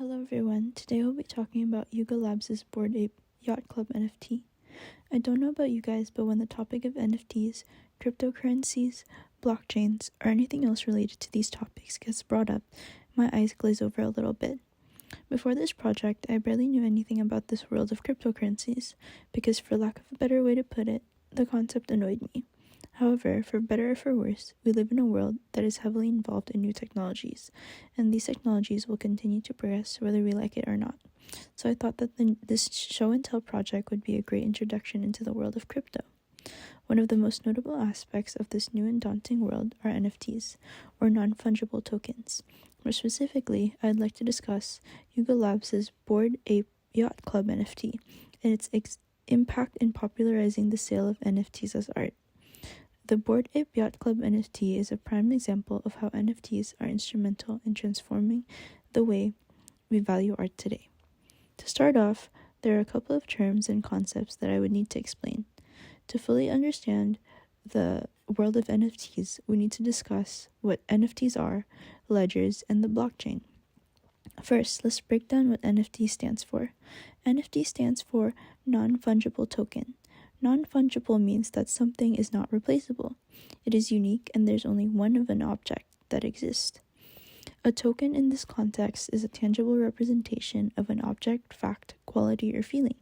Hello everyone, today we'll be talking about Yuga Labs' Bored Ape Yacht Club NFT. I don't know about you guys, but when the topic of NFTs, cryptocurrencies, blockchains, or anything else related to these topics gets brought up, my eyes glaze over a little bit. Before this project, I barely knew anything about this world of cryptocurrencies, because for lack of a better way to put it, the concept annoyed me. However, for better or for worse, we live in a world that is heavily involved in new technologies, and these technologies will continue to progress whether we like it or not. So I thought that this show and tell project would be a great introduction into the world of crypto. One of the most notable aspects of this new and daunting world are NFTs, or non-fungible tokens. More specifically, I'd like to discuss Yuga Labs' Bored Ape Yacht Club NFT and its impact in popularizing the sale of NFTs as art. The Bored Ape Yacht Club NFT is a prime example of how NFTs are instrumental in transforming the way we value art today. To start off, there are a couple of terms and concepts that I would need to explain. To fully understand the world of NFTs, we need to discuss what NFTs are, ledgers, and the blockchain. First, let's break down what NFT stands for. NFT stands for non-fungible token. Non-fungible means that something is not replaceable. It is unique and there's only one of an object that exists. A token in this context is a tangible representation of an object, fact, quality, or feeling.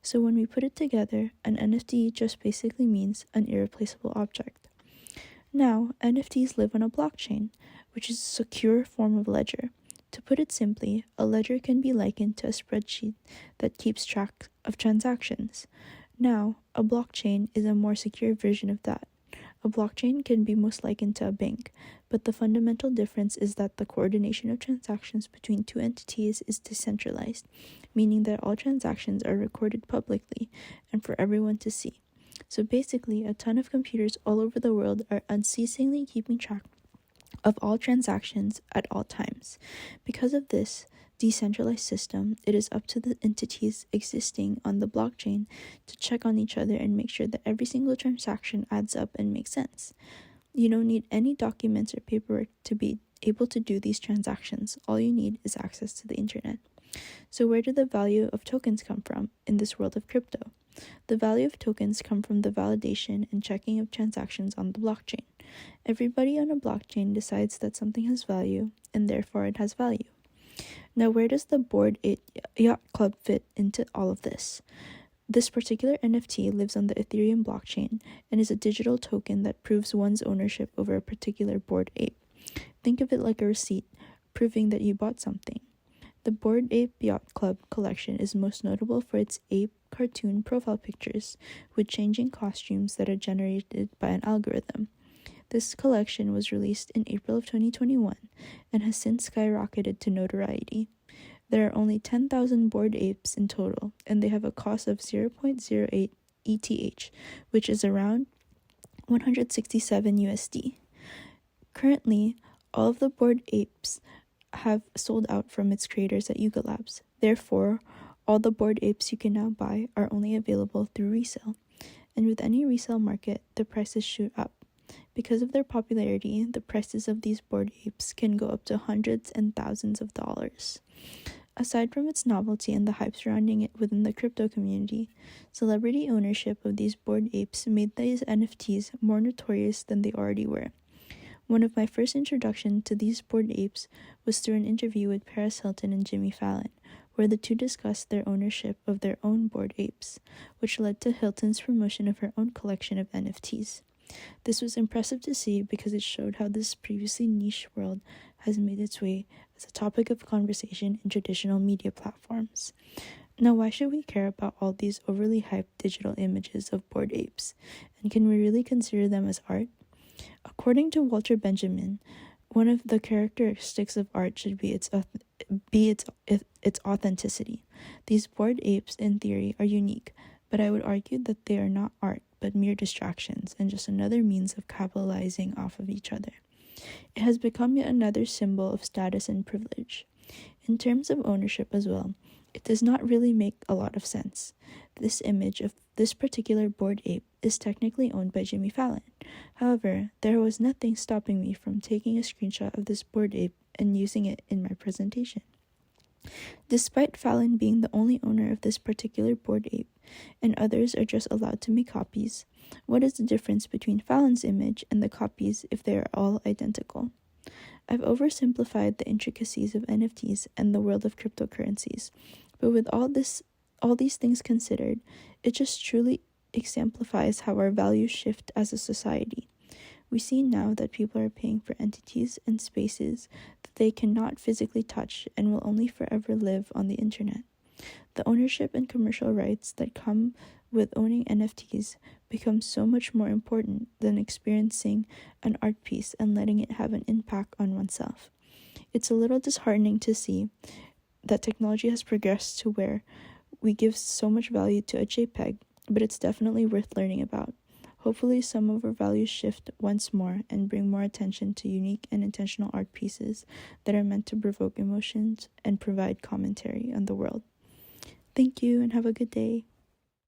So when we put it together, an NFT just basically means an irreplaceable object. Now, NFTs live on a blockchain, which is a secure form of ledger. To put it simply, a ledger can be likened to a spreadsheet that keeps track of transactions. Now, a blockchain is a more secure version of that. A blockchain can be most likened to a bank, but the fundamental difference is that the coordination of transactions between two entities is decentralized, meaning that all transactions are recorded publicly and for everyone to see. So basically, a ton of computers all over the world are unceasingly keeping track of all transactions at all times. Because of this decentralized system, it is up to the entities existing on the blockchain to check on each other and make sure that every single transaction adds up and makes sense. You don't need any documents or paperwork to be able to do these transactions. All you need is access to the internet. So where do the value of tokens come from in this world of crypto? The value of tokens come from the validation and checking of transactions on the blockchain. Everybody on a blockchain decides that something has value, and therefore it has value. Now, where does the Bored Ape Yacht Club fit into all of this? This particular NFT lives on the Ethereum blockchain and is a digital token that proves one's ownership over a particular bored ape. Think of it like a receipt, proving that you bought something. The Bored Ape Yacht Club collection is most notable for its ape cartoon profile pictures with changing costumes that are generated by an algorithm. This collection was released in April of 2021 and has since skyrocketed to notoriety. There are only 10,000 bored apes in total, and they have a cost of 0.08 ETH, which is around 167 USD. Currently, all of the bored apes have sold out from its creators at Yuga Labs. Therefore, all the bored apes you can now buy are only available through resale. And with any resale market, the prices shoot up. Because of their popularity, the prices of these bored apes can go up to hundreds and thousands of dollars. Aside from its novelty and the hype surrounding it within the crypto community, celebrity ownership of these bored apes made these NFTs more notorious than they already were. One of my first introductions to these bored apes was through an interview with Paris Hilton and Jimmy Fallon, where the two discussed their ownership of their own bored apes, which led to Hilton's promotion of her own collection of NFTs. This was impressive to see because it showed how this previously niche world has made its way as a topic of conversation in traditional media platforms. Now, why should we care about all these overly hyped digital images of bored apes? And can we really consider them as art? According to Walter Benjamin, one of the characteristics of art should be its authenticity. These bored apes, in theory, are unique, but I would argue that they are not art, but mere distractions and just another means of capitalizing off of each other. It has become yet another symbol of status and privilege. In terms of ownership as well, it does not really make a lot of sense. This image of this particular bored ape is technically owned by Jimmy Fallon. However, there was nothing stopping me from taking a screenshot of this bored ape and using it in my presentation. Despite Fallon being the only owner of this particular Bored Ape, and others are just allowed to make copies, what is the difference between Fallon's image and the copies if they are all identical? I've oversimplified the intricacies of NFTs and the world of cryptocurrencies, but with all these things considered, it just truly exemplifies how our values shift as a society. We see now that people are paying for entities and spaces that they cannot physically touch and will only forever live on the internet. The ownership and commercial rights that come with owning NFTs become so much more important than experiencing an art piece and letting it have an impact on oneself. It's a little disheartening to see that technology has progressed to where we give so much value to a JPEG, but it's definitely worth learning about. Hopefully, some of our values shift once more and bring more attention to unique and intentional art pieces that are meant to provoke emotions and provide commentary on the world. Thank you and have a good day.